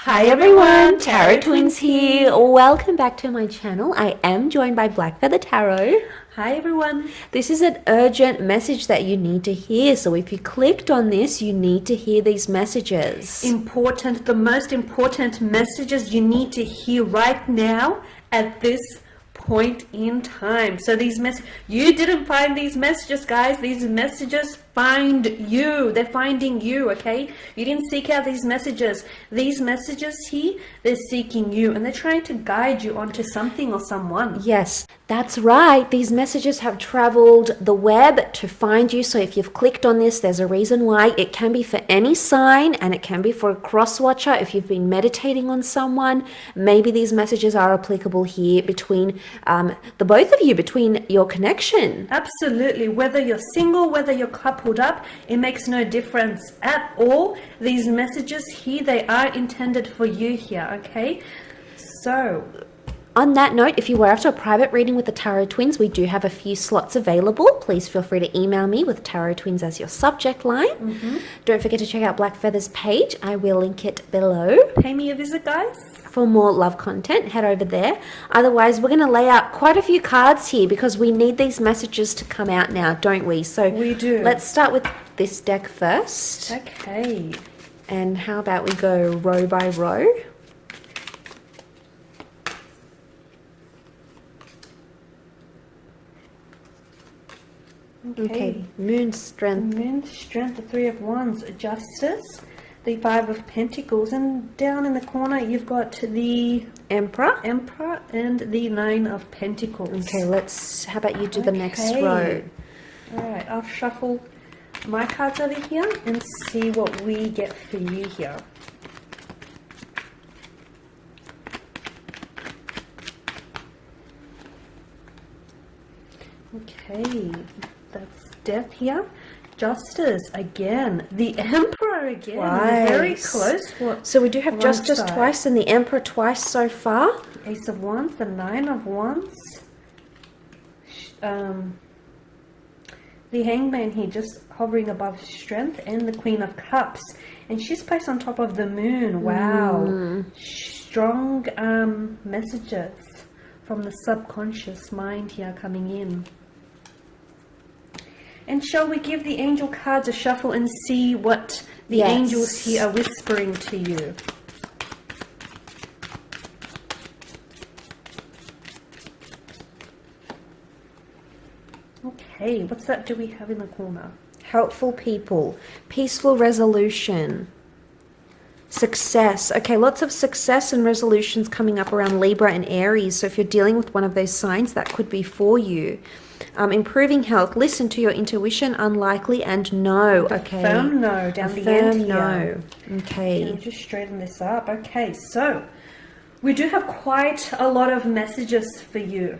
Hi everyone, Tarot Twins here. Welcome back to my channel. I am joined by Black Feather Tarot. Hi everyone. This is an urgent message that you need to hear. So if you clicked on this, you need to hear these messages. The most important messages you need to hear right now at this point in time. So you didn't find these messages, guys. These messages find you. They're finding you, okay? You didn't seek out these messages. These messages here, they're seeking you and they're trying to guide you onto something or someone. Yes, that's right. These messages have traveled the web to find you. So if you've clicked on this, there's a reason why. It can be for any sign and it can be for a cross watcher. If you've been meditating on someone, maybe these messages are applicable here between the both of you, between your connection. Absolutely. Whether you're single, whether you're coupled up, it makes no difference at all. These messages here, they are intended for you here, okay? So on that note, if you were after a private reading with the Tarot Twins, we do have a few slots available. Please feel free to email me with Tarot Twins as your subject line. Don't forget to check out Black Feather's page. I will link it below. Pay me a visit, guys. For more love content, head over there. Otherwise, we're going to lay out quite a few cards here because we need these messages to come out now, don't we? So we do. Let's start with this deck first. Okay. And how about we go row by row? Okay. Moon Strength. Moon Strength, the Three of Wands, Justice, the Five of Pentacles, and down in the corner you've got the Emperor and the Nine of Pentacles. Okay, how about you do the next row? Alright, I'll shuffle my cards over here and see what we get for you here. Okay, that's Death here. Justice again. The Emperor again. Twice. Very close. So we do have Justice twice and the Emperor twice so far. The Ace of Wands, the Nine of Wands. The Hangman here just hovering above Strength, and the Queen of Cups. And she's placed on top of the Moon. Wow. Strong messages from the subconscious mind here coming in. And shall we give the angel cards a shuffle and see what the angels here are whispering to you? Okay, what's that do we have in the corner? Helpful people, peaceful resolution, success. Okay, lots of success and resolutions coming up around Libra and Aries. So if you're dealing with one of those signs, that could be for you. Improving health, listen to your intuition, unlikely, and no. Okay. Firm no down the end here. No. Okay. I'll just straighten this up. Okay, so we do have quite a lot of messages for you.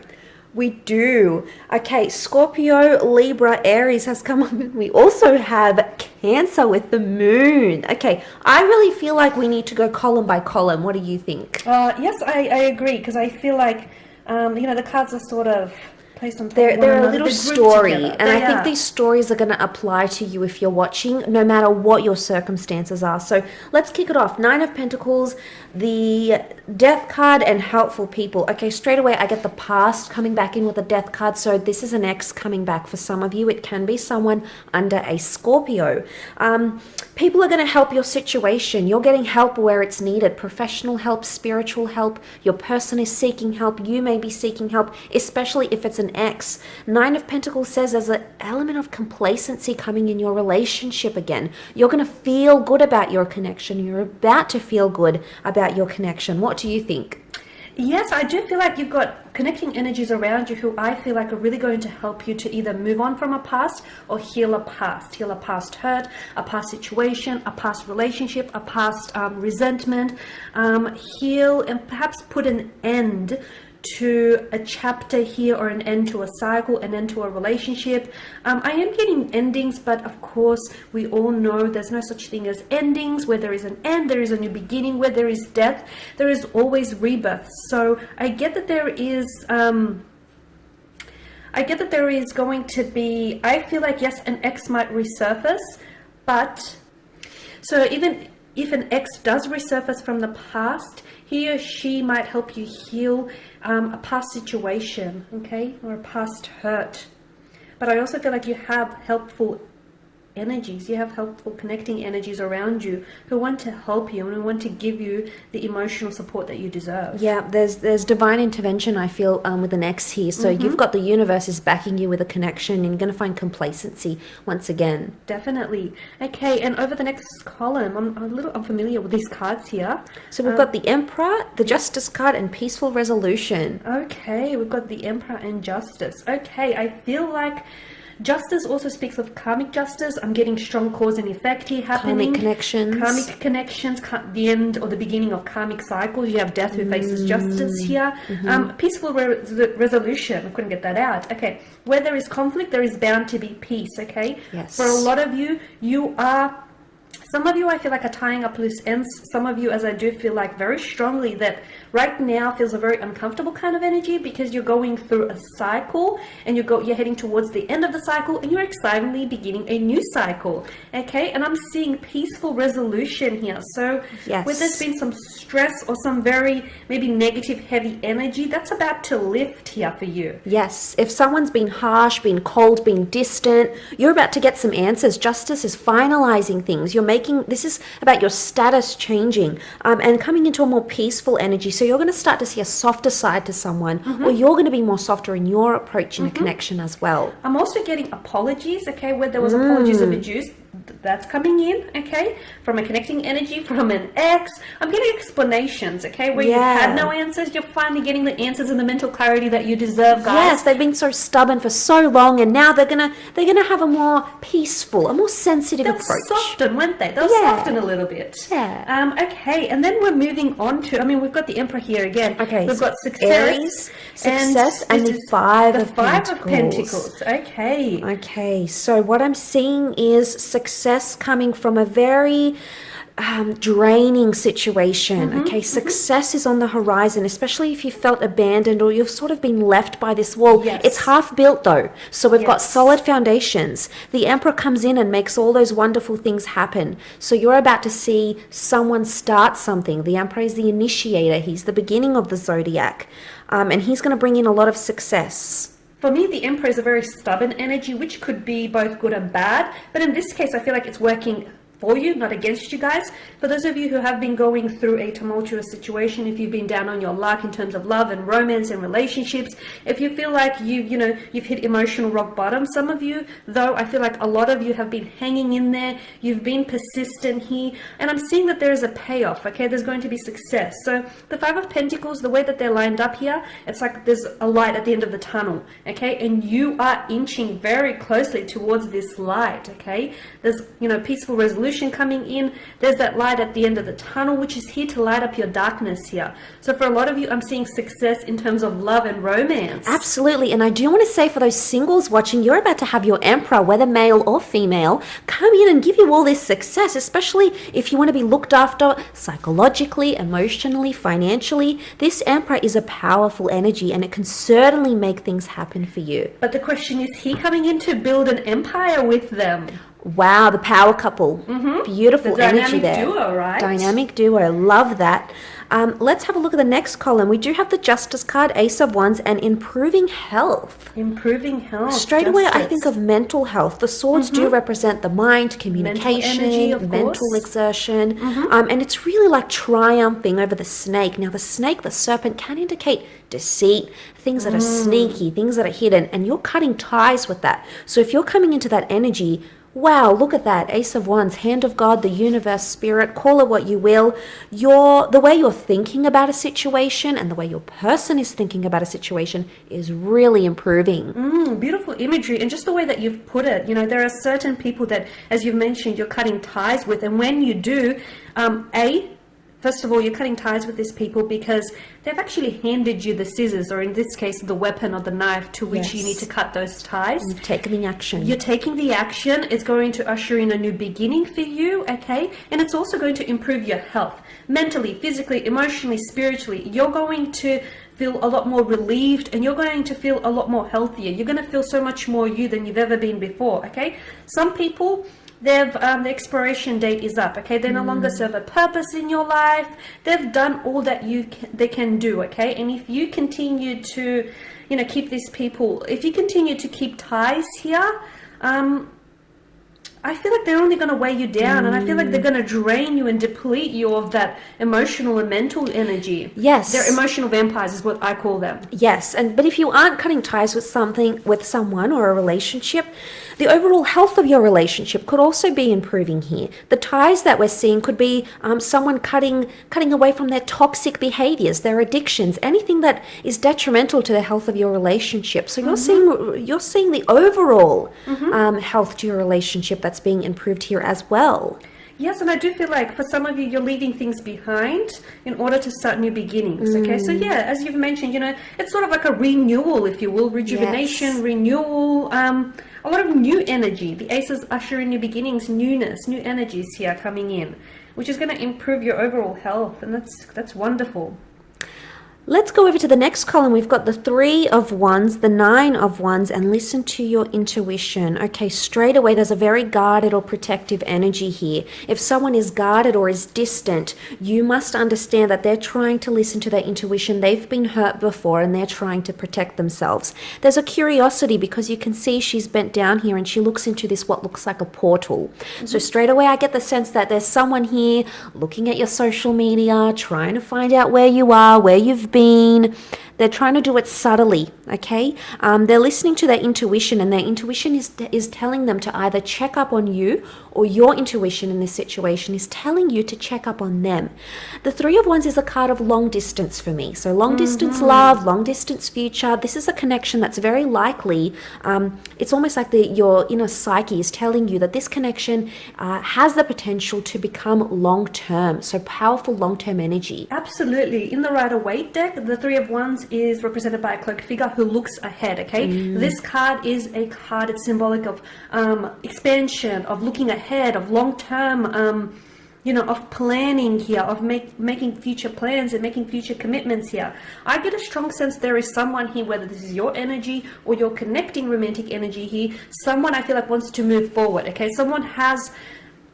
We do. Okay, Scorpio, Libra, Aries has come up, and we also have Cancer with the Moon. Okay, I really feel like we need to go column by column. What do you think? Yes, I agree, because I feel like, the cards are sort of placed on top they're of one another. A little story, and I think these stories are going to apply to you if you're watching, no matter what your circumstances are. So let's kick it off. Nine of Pentacles, the Death card, and helpful people. Okay, straight away I get the past coming back in with the Death card. So this is an ex coming back for some of you. It can be someone under a Scorpio. People are going to help your situation. You're getting help where it's needed. Professional help, spiritual help. Your person is seeking help. You may be seeking help, especially if it's an ex. Nine of Pentacles says there's an element of complacency coming in your relationship again. You're going to feel good about your connection. You're about to feel good about your connection. What do you think? Yes, I do feel like you've got connecting energies around you who I feel like are really going to help you to either move on from a past or heal a past hurt, a past situation, a past relationship, a past resentment, heal and perhaps put an end to a chapter here, or an end to a cycle, an end to a relationship. I am getting endings, but of course we all know there's no such thing as endings. Where there is an end, there is a new beginning. Where there is death, there is always rebirth. So I get that there is going to be, I feel like, yes, an ex might resurface, but so even if an ex does resurface from the past, he or she might help you heal a past situation, okay, or a past hurt. But I also feel like you have helpful energies, you have helpful connecting energies around you who want to help you and who want to give you the emotional support that you deserve. Yeah, there's divine intervention, I feel, with an ex here. So you've got the universe is backing you with a connection, and you're going to find complacency once again. Definitely. Okay, and over the next column, I'm a little unfamiliar with these cards here. So we've got the Emperor, the Justice card, and Peaceful Resolution. Okay, we've got the Emperor and Justice. Okay, I feel like Justice also speaks of karmic justice. I'm getting strong cause and effect here happening. Karmic connections. Karmic connections, the end or the beginning of karmic cycles. You have death who faces justice here. Peaceful resolution. I couldn't get that out. Okay. Where there is conflict, there is bound to be peace. Okay. Yes. For a lot of you, some of you I feel like are tying up loose ends. Some of you, as I do feel like very strongly that right now feels a very uncomfortable kind of energy because you're going through a cycle and you're heading towards the end of the cycle and you're excitedly beginning a new cycle. Okay, and I'm seeing peaceful resolution here. So yes, where there's been some stress or some very maybe negative heavy energy, that's about to lift here for you. Yes, if someone's been harsh, been cold, been distant, you're about to get some answers. Justice is finalizing things. This is about your status changing and coming into a more peaceful energy. So you're going to start to see a softer side to someone, or you're going to be more softer in your approach in a connection as well. I'm also getting apologies, okay, where there was apologies of abuse. That's coming in, okay, from a connecting energy, from an ex. I'm getting explanations, okay, where you had no answers. You're finally getting the answers and the mental clarity that you deserve, guys. Yes, they've been so stubborn for so long, and now they're gonna have a more peaceful, a more sensitive approach. They'll soften, won't they? They'll soften a little bit. Yeah. Okay, and then we're moving on to, we've got the Emperor here again. Okay. We've got success. Aries, success, and the Five of Pentacles. Okay. Okay, so what I'm seeing is success coming from a very draining situation. Okay, success is on the horizon, especially if you felt abandoned or you've sort of been left by this wall. It's half built though, so we've got solid foundations. The Emperor comes in and makes all those wonderful things happen. So you're about to see someone start something. The Emperor is the initiator. He's the beginning of the zodiac, and he's going to bring in a lot of success. For me, the Emperor is a very stubborn energy, which could be both good and bad. But in this case, I feel like it's working for you, not against you guys. For those of you who have been going through a tumultuous situation, if you've been down on your luck in terms of love and romance and relationships, if you feel like you've hit emotional rock bottom, some of you, though, I feel like a lot of you have been hanging in there, you've been persistent here, and I'm seeing that there is a payoff, okay? There's going to be success. So the Five of Pentacles, the way that they're lined up here, it's like there's a light at the end of the tunnel, okay? And you are inching very closely towards this light, okay? There's, peaceful resolution coming in. There's that light at the end of the tunnel, which is here to light up your darkness here. So for a lot of you, I'm seeing success in terms of love and romance. Absolutely. And I do want to say for those singles watching, you're about to have your Emperor, whether male or female, come in and give you all this success, especially if you want to be looked after psychologically, emotionally, financially. This Emperor is a powerful energy and it can certainly make things happen for you. But the question is he coming in to build an empire with them? Wow, the power couple. Beautiful energy there. Dynamic duo, right? Dynamic duo. Love that. Let's have a look at the next column. We do have the Justice card, Ace of Wands, and improving health. Improving health. Straight away, I think of mental health. The swords do represent the mind, communication, mental exertion. And it's really like triumphing over the snake. Now, the snake, the serpent, can indicate deceit, things that are sneaky, things that are hidden, and you're cutting ties with that. So if you're coming into that energy, wow, look at that. Ace of Wands, hand of God, the universe, spirit, call it what you will. The way you're thinking about a situation and the way your person is thinking about a situation is really improving. Beautiful imagery. And just the way that you've put it, there are certain people that, as you've mentioned, you're cutting ties with. And when you do, first of all, you're cutting ties with these people because they've actually handed you the scissors, or in this case, the weapon or the knife to which you need to cut those ties. You've taken the action. You're taking the action. It's going to usher in a new beginning for you, okay? And it's also going to improve your health. Mentally, physically, emotionally, spiritually. You're going to feel a lot more relieved and you're going to feel a lot more healthier. You're going to feel so much more you than you've ever been before, okay? Some people, the expiration date is up, okay? They no longer serve a purpose in your life. They've done all that they can do, okay? And if you continue to, keep these people, if you continue to keep ties here, I feel like they're only going to weigh you down, and I feel like they're going to drain you and deplete you of that emotional and mental energy. Yes. They're emotional vampires is what I call them. Yes, but if you aren't cutting ties with someone or a relationship, the overall health of your relationship could also be improving here. The ties that we're seeing could be someone cutting away from their toxic behaviors, their addictions, anything that is detrimental to the health of your relationship. So you're seeing the overall health to your relationship that's being improved here as well. Yes, and I do feel like for some of you, you're leaving things behind in order to start new beginnings, okay? So yeah, as you've mentioned, it's sort of like a renewal, if you will, rejuvenation, renewal, a lot of new energy. The aces usher in new beginnings, newness, new energies here coming in, which is going to improve your overall health, and that's wonderful. Let's go over to the next column. We've got the 3 of Wands, the 9 of Wands, and listen to your intuition. Okay, straight away, there's a very guarded or protective energy here. If someone is guarded or is distant, you must understand that they're trying to listen to their intuition. They've been hurt before and they're trying to protect themselves. There's a curiosity because you can see she's bent down here and she looks into this, what looks like a portal. So straight away, I get the sense that there's someone here looking at your social media, trying to find out where you are, where you've been. They're trying to do it subtly, okay? They're listening to their intuition, and their intuition is telling them to either check up on you, or your intuition in this situation is telling you to check up on them. The 3 of Wands is a card of long distance for me. So long distance love, long distance future. This is a connection that's very likely. It's almost like your inner psyche is telling you that this connection has the potential to become long-term. So powerful long-term energy. Absolutely. In the Rider-Waite deck, the 3 of Wands is represented by a cloaked figure who looks ahead, okay? This card is a card, it's symbolic of expansion, of looking ahead, of long-term, of planning here, of making future plans and making future commitments here. I get a strong sense there is someone here, whether this is your energy or your connecting romantic energy here, someone I feel like wants to move forward, okay?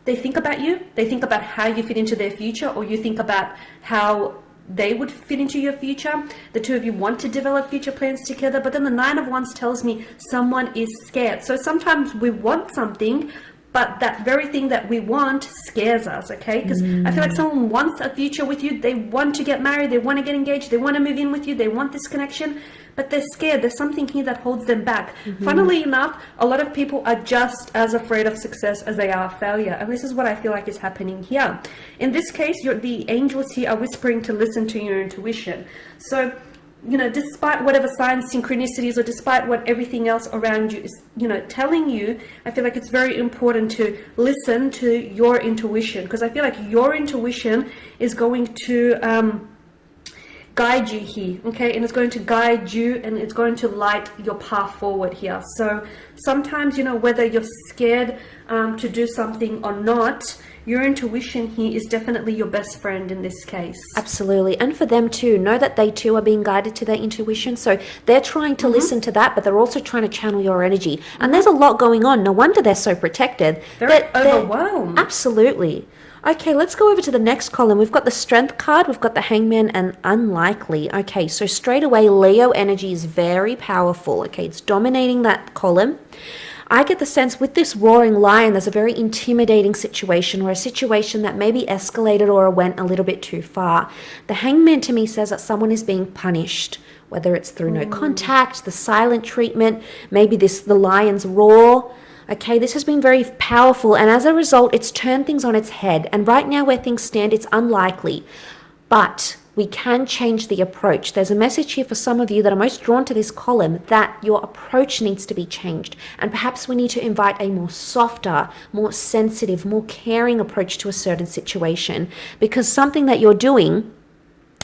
They think about you, they think about how you fit into their future, or you think about how they would fit into your future. The 2 of you want to develop future plans together, but then the 9 of Wands tells me someone is scared. So sometimes we want something, but that very thing that we want scares us, okay? Because I feel like someone wants a future with you. They want to get married. They want to get engaged. They want to move in with you. They want this connection, but they're scared. There's something here that holds them back. Funnily enough, a lot of people are just as afraid of success as they are failure. And this is what I feel like is happening here. In this case, the angels here are whispering to listen to your intuition. So, despite whatever signs, synchronicities, or despite what everything else around you is, telling you, I feel like it's very important to listen to your intuition, because I feel like your intuition is going to guide you here, okay? And it's going to guide you, and it's going to light your path forward here. So sometimes, whether you're scared to do something or not, your intuition here is definitely your best friend in this case. Absolutely. And for them too, know that they too are being guided to their intuition. So they're trying to listen to that, but they're also trying to channel your energy. And there's a lot going on. No wonder they're so protected. They're overwhelmed. Absolutely. Okay, let's go over to the next column. We've got the Strength card, we've got the Hangman, and Unlikely. Okay, so straight away, Leo energy is very powerful. Okay, it's dominating that column. I get the sense with this roaring lion, there's a very intimidating situation, or a situation that maybe escalated or went a little bit too far. The Hangman to me says that someone is being punished, whether it's through no contact, the silent treatment, maybe the lion's roar. Okay, this has been very powerful, and as a result, it's turned things on its head. And right now where things stand, it's unlikely. But we can change the approach. There's a message here for some of you that are most drawn to this column that your approach needs to be changed. And perhaps we need to invite a more softer, more sensitive, more caring approach to a certain situation. Because something that you're doing,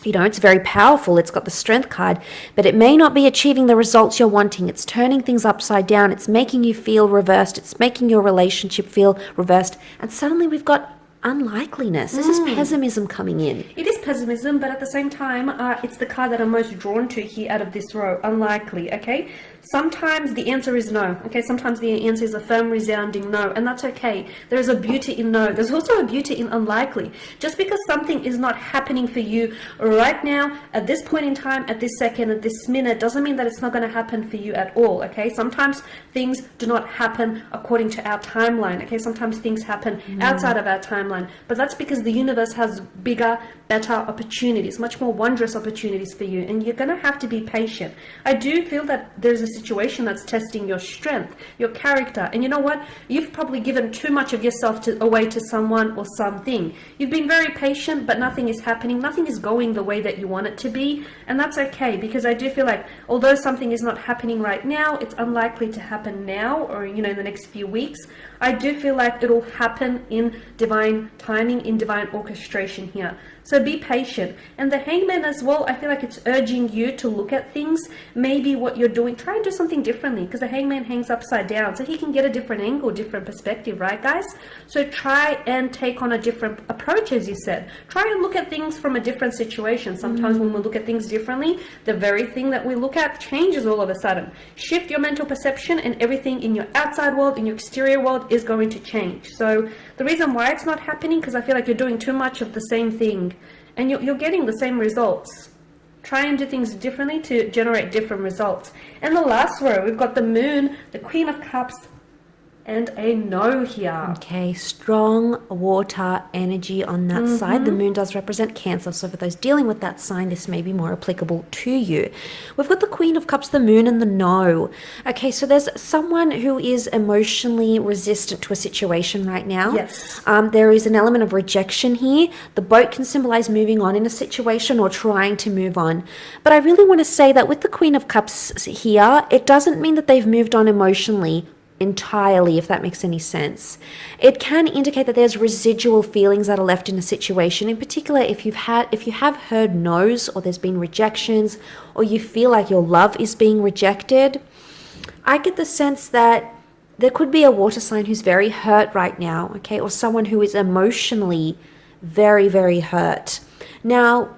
it's very powerful. It's got the Strength card, but it may not be achieving the results you're wanting. It's turning things upside down. It's making you feel reversed. It's making your relationship feel reversed. And suddenly we've got unlikeliness. This is pessimism coming in. It is pessimism, but at the same time, it's the card that I'm most drawn to here out of this row, unlikely, okay? Sometimes the answer is no, okay? Sometimes the answer is a firm, resounding no, and that's okay. There's a beauty in no. There's also a beauty in unlikely. Just because something is not happening for you right now, at this point in time, at this second, at this minute, doesn't mean that it's not going to happen for you at all, okay? Sometimes things do not happen according to our timeline, okay? Sometimes things happen outside of our timeline, but that's because the universe has bigger, better opportunities, much more wondrous opportunities for you, and you're going to have to be patient. I do feel that there's a situation that's testing your strength, your character, and you know what? You've probably given too much of yourself away to someone or something. You've been very patient, but nothing is happening. Nothing is going the way that you want it to be, and that's okay, because I do feel like although something is not happening right now, it's unlikely to happen now or, you know, in the next few weeks. I do feel like it'll happen in divine timing, in divine orchestration here. So be patient. And the Hangman as well, I feel like it's urging you to look at things, maybe what you're doing, try and do something differently, because the Hangman hangs upside down, so he can get a different angle, different perspective, right guys? So try and take on a different approach, as you said. Try and look at things from a different situation. Sometimes when we look at things differently, the very thing that we look at changes all of a sudden. Shift your mental perception and everything in your outside world, in your exterior world is going to change. So the reason why it's not happening, because I feel like you're doing too much of the same thing and you're getting the same results. Try and do things differently to generate different results. And the last row, we've got the Moon, the Queen of Cups, and a no here. Okay, strong water energy on that side. The Moon does represent Cancer, so for those dealing with that sign, this may be more applicable to you. We've got the Queen of Cups, the Moon, and the no. Okay, so there's someone who is emotionally resistant to a situation right now. Yes. There is an element of rejection here. The boat can symbolize moving on in a situation or trying to move on. But I really want to say that with the Queen of Cups here, it doesn't mean that they've moved on emotionally entirely, if that makes any sense. It can indicate that there's residual feelings that are left in a situation, in particular if you have heard no's, or there's been rejections, or you feel like your love is being rejected. I get the sense that there could be a water sign who's very hurt right now, okay, or someone who is emotionally very, very hurt. Now,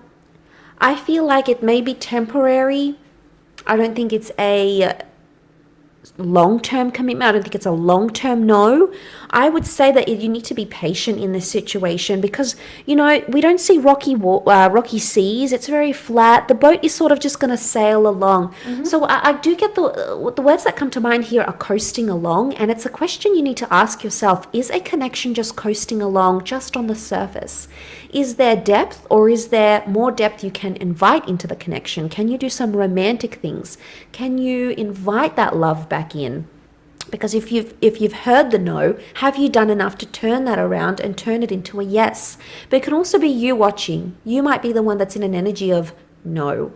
I feel like it may be temporary. I don't think it's a long-term commitment. I don't think it's a long-term no. I would say that you need to be patient in this situation, because, you know, we don't see rocky seas. It's very flat. The boat is sort of just going to sail along. So I do get the words that come to mind here are coasting along, and it's a question you need to ask yourself. Is a connection just coasting along, just on the surface? Is there depth, or is there more depth you can invite into the connection? Can you do some romantic things? Can you invite that love back in? Because if you've heard the no, have you done enough to turn that around and turn it into a yes? But it can also be you watching. You might be the one that's in an energy of no.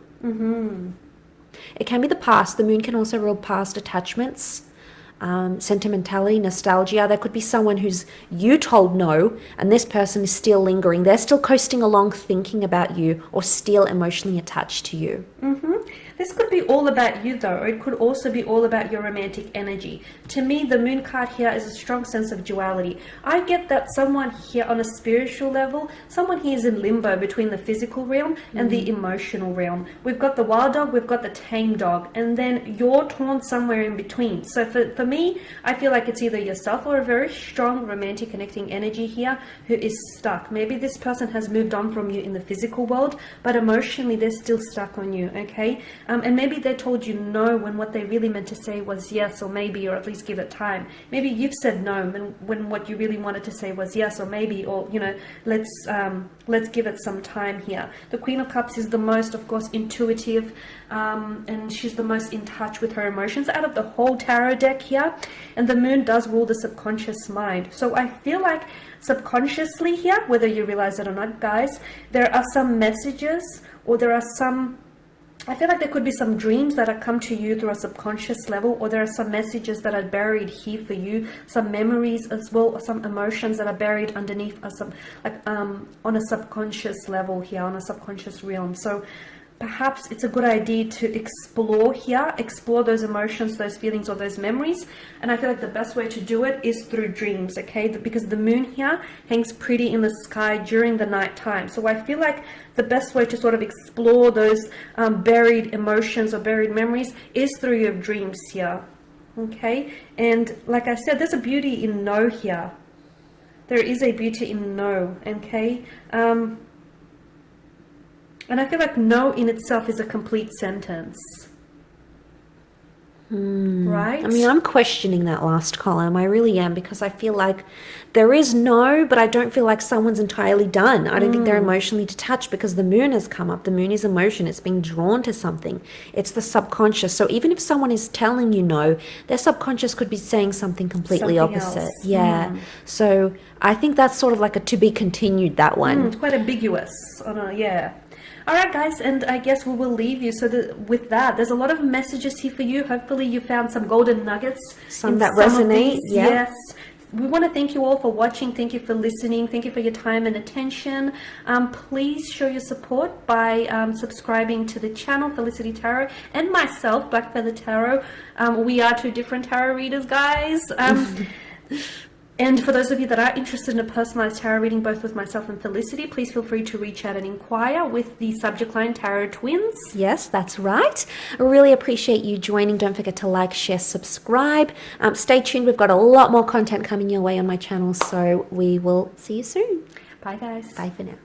It can be the past. The Moon can also rule past attachments, sentimentality, nostalgia. There could be someone who's you told no, and this person is still lingering. They're still coasting along thinking about you, or still emotionally attached to you. This could be all about you though, or it could also be all about your romantic energy. To me, the Moon card here is a strong sense of duality. I get that someone here on a spiritual level, someone here is in limbo between the physical realm and the emotional realm. We've got the wild dog, we've got the tame dog, and then you're torn somewhere in between. So for me, I feel like it's either yourself or a very strong romantic connecting energy here who is stuck. Maybe this person has moved on from you in the physical world, but emotionally they're still stuck on you, okay? And maybe they told you no when what they really meant to say was yes, or maybe, or at least give it time. Maybe you've said no when what you really wanted to say was yes, or maybe, or, you know, let's give it some time here. The Queen of Cups is the most, of course, intuitive, and she's the most in touch with her emotions out of the whole tarot deck here. And the Moon does rule the subconscious mind. So I feel like subconsciously here, whether you realize it or not, guys, there are some messages, or there are some, I feel like there could be some dreams that have come to you through a subconscious level, or there are some messages that are buried here for you, some memories as well, or some emotions that are buried underneath, on a subconscious level here, on a subconscious realm. So perhaps it's a good idea to explore those emotions, those feelings, or those memories. And I feel like the best way to do it is through dreams, okay? Because the moon here hangs pretty in the sky during the night time. So I feel like the best way to sort of explore those buried emotions or buried memories is through your dreams here, okay? And like I said, there's a beauty in no here. There is a beauty in no, okay? And I feel like no in itself is a complete sentence. Right? I mean, I'm questioning that last column. I really am, because I feel like there is no, but I don't feel like someone's entirely done. I don't think they're emotionally detached, because the moon has come up. The moon is emotion. It's being drawn to something. It's the subconscious. So even if someone is telling you no, their subconscious could be saying something completely Something opposite. else. Yeah. So I think that's sort of like a to be continued, that one. It's quite ambiguous. Yeah. All right, guys, and I guess we will leave you. So with that, there's a lot of messages here for you. Hopefully you found some golden nuggets. Some that resonate. Yeah. Yes. We want to thank you all for watching. Thank you for listening. Thank you for your time and attention. Please show your support by subscribing to the channel, Felicity Tarot, and myself, Black Feather Tarot. We are two different tarot readers, guys. And for those of you that are interested in a personalized tarot reading, both with myself and Felicity, please feel free to reach out and inquire with the subject line Tarot Twins. Yes, that's right. I really appreciate you joining. Don't forget to like, share, subscribe. Stay tuned. We've got a lot more content coming your way on my channel, so we will see you soon. Bye, guys. Bye for now.